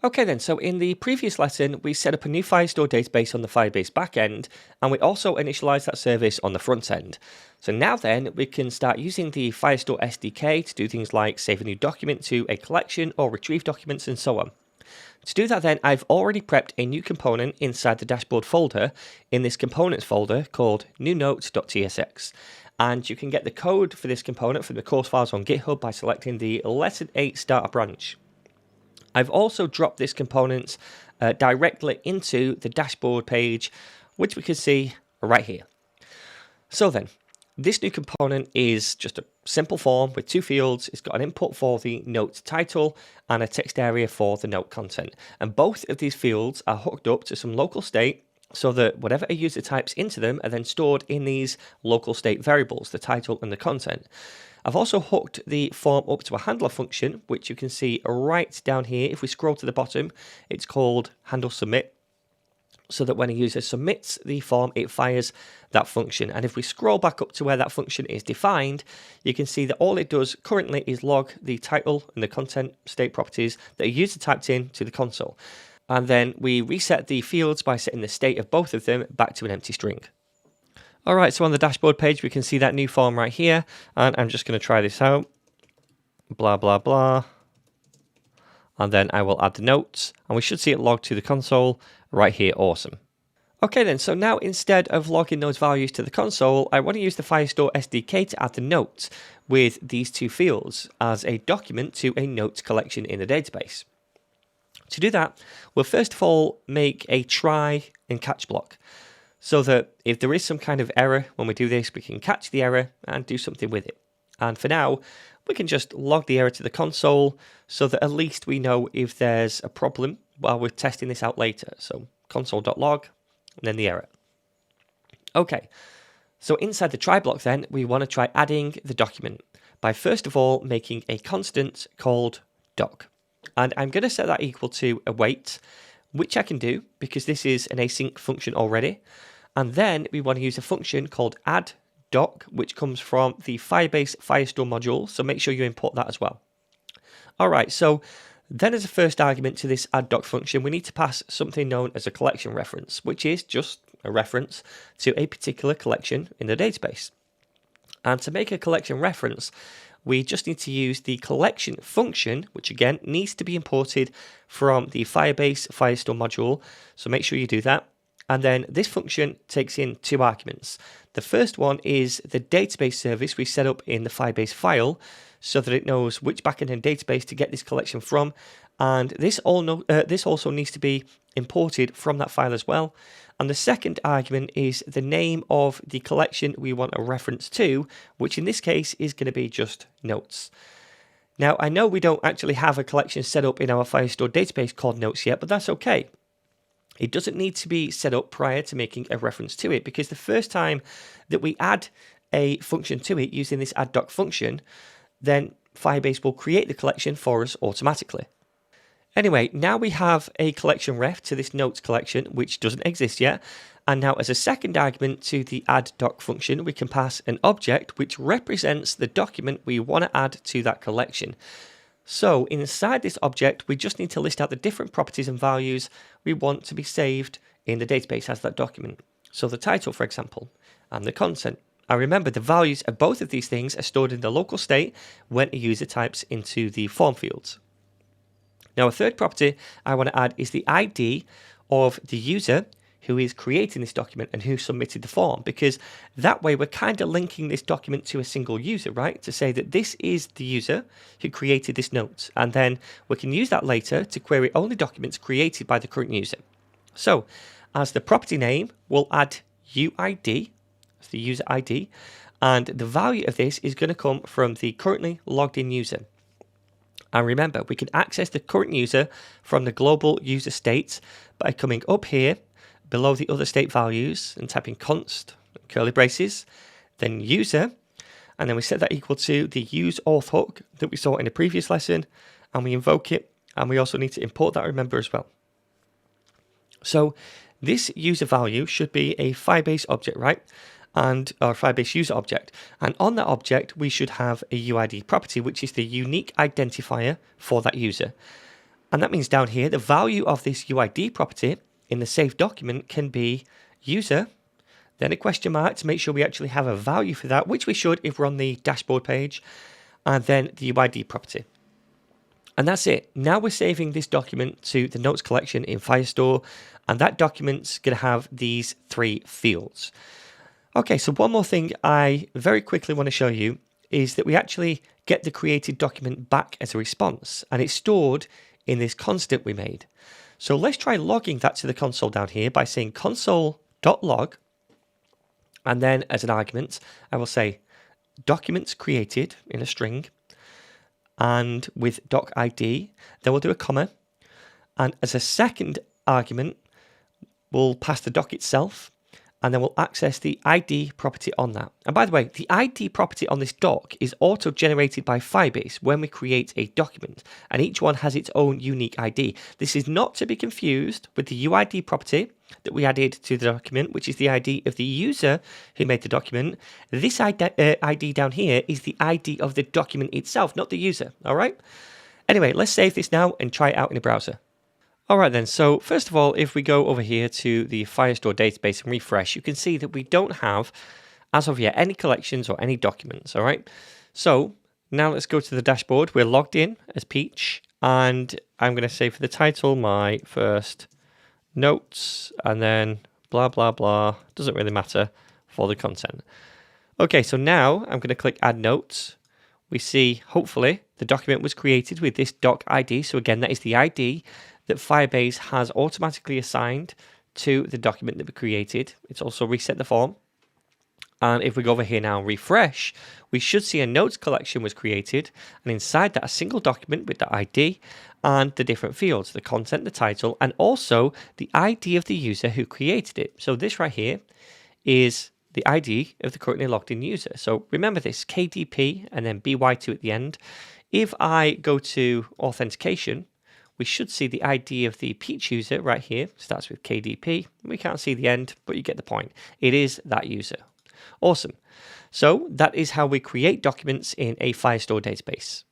Okay then, so in the previous lesson, we set up a new Firestore database on the Firebase backend, and we also initialized that service on the front end. So now then, we can start using the Firestore SDK to do things like save a new document to a collection or retrieve documents and so on. To do that then, I've already prepped a new component inside the dashboard folder in this components folder called new notes.tsx. And you can get the code for this component from the course files on GitHub by selecting the Lesson 8 starter branch. I've also dropped this component directly into the dashboard page, which we can see right here. So then, this new component is just a simple form with two fields. It's got an input for the note title and a text area for the note content. And both of these fields are hooked up to some local state so that whatever a user types into them are then stored in these local state variables, the title and the content. I've also hooked the form up to a handler function, which you can see right down here. If we scroll to the bottom, it's called handle submit, so that when a user submits the form, it fires that function. And if we scroll back up to where that function is defined, you can see that all it does currently is log the title and the content state properties that a user typed in to the console. And then we reset the fields by setting the state of both of them back to an empty string. Alright, so on the dashboard page, we can see that new form right here, and I'm just going to try this out. Blah, blah, blah. And then I will add the notes, and we should see it logged to the console right here. Awesome. Okay then, so now instead of logging those values to the console, I want to use the Firestore SDK to add the notes with these two fields as a document to a notes collection in the database. To do that, we'll first of all make a try and catch block, so that if there is some kind of error when we do this, we can catch the error and do something with it. And for now, we can just log the error to the console so that at least we know if there's a problem while we're testing this out later. So console.log and then the error. Okay, so inside the try block then, we want to try adding the document by first of all making a constant called doc. And I'm going to set that equal to await, which I can do because this is an async function already. And then we want to use a function called add doc, which comes from the Firebase Firestore module. So make sure you import that as well. All right, so then as a first argument to this add doc function, we need to pass something known as a collection reference, which is just a reference to a particular collection in the database. And to make a collection reference, we just need to use the collection function, which again needs to be imported from the Firebase Firestore module. So make sure you do that. And then this function takes in two arguments. The first one is the database service we set up in the Firebase file so that it knows which backend database to get this collection from. And this also needs to be imported from that file as well. And the second argument is the name of the collection we want a reference to, which in this case is going to be just notes. Now, I know we don't actually have a collection set up in our Firestore database called notes yet, but that's okay. It doesn't need to be set up prior to making a reference to it, because the first time that we add a function to it using this add doc function, then Firebase will create the collection for us automatically. Anyway, now we have a collection ref to this notes collection, which doesn't exist yet. And now as a second argument to the add doc function, we can pass an object which represents the document we want to add to that collection. So inside this object, we just need to list out the different properties and values we want to be saved in the database as that document. So the title, for example, and the content. And remember, the values of both of these things are stored in the local state when a user types into the form fields. Now, a third property I want to add is the ID of the user who is creating this document and who submitted the form, because that way we're kind of linking this document to a single user, right? To say that this is the user who created this note, and then we can use that later to query only documents created by the current user. So, as the property name, we'll add UID, that's the user ID, and the value of this is going to come from the currently logged in user. And remember, we can access the current user from the global user state by coming up here below the other state values and typing const, curly braces, then user, and then we set that equal to the use auth hook that we saw in the previous lesson, and we invoke it, and we also need to import that, remember, as well. So this user value should be a Firebase object, right? And our Firebase user object. And on that object, we should have a UID property, which is the unique identifier for that user. And that means down here, the value of this UID property in the saved document can be user, then a question mark to make sure we actually have a value for that, which we should if we're on the dashboard page, and then the UID property. And that's it. Now we're saving this document to the notes collection in Firestore, and that document's going to have these 3 fields. Okay, so one more thing I very quickly want to show you is that we actually get the created document back as a response, and it's stored in this constant we made. So let's try logging that to the console down here by saying console.log, and then as an argument, I will say documents created in a string, and with doc ID, then we'll do a comma, and as a second argument, we'll pass the doc itself, and then we'll access the ID property on that. And by the way, the ID property on this doc is auto-generated by Firebase when we create a document, and each one has its own unique ID. This is not to be confused with the UID property that we added to the document, which is the ID of the user who made the document. This ID down here is the ID of the document itself, not the user, all right? Anyway, let's save this now and try it out in a browser. All right then, so first of all, if we go over here to the Firestore database and refresh, you can see that we don't have, as of yet, any collections or any documents, all right? So now let's go to the dashboard. We're logged in as Peach, and I'm going to say for the title, my first notes, and then blah, blah, blah. Doesn't really matter for the content. Okay, so now I'm going to click Add Notes. We see, hopefully, the document was created with this doc ID. So again, that is the ID that Firebase has automatically assigned to the document that we created. It's also reset the form. And if we go over here now and refresh, we should see a notes collection was created, and inside that a single document with the ID and the different fields, the content, the title, and also the ID of the user who created it. So this right here is the ID of the currently logged in user. So remember this, KDP and then BY2 at the end. If I go to authentication, we should see the ID of the Peach user right here. Starts with KDP. We can't see the end, but you get the point. It is that user. Awesome. So that is how we create documents in a Firestore database.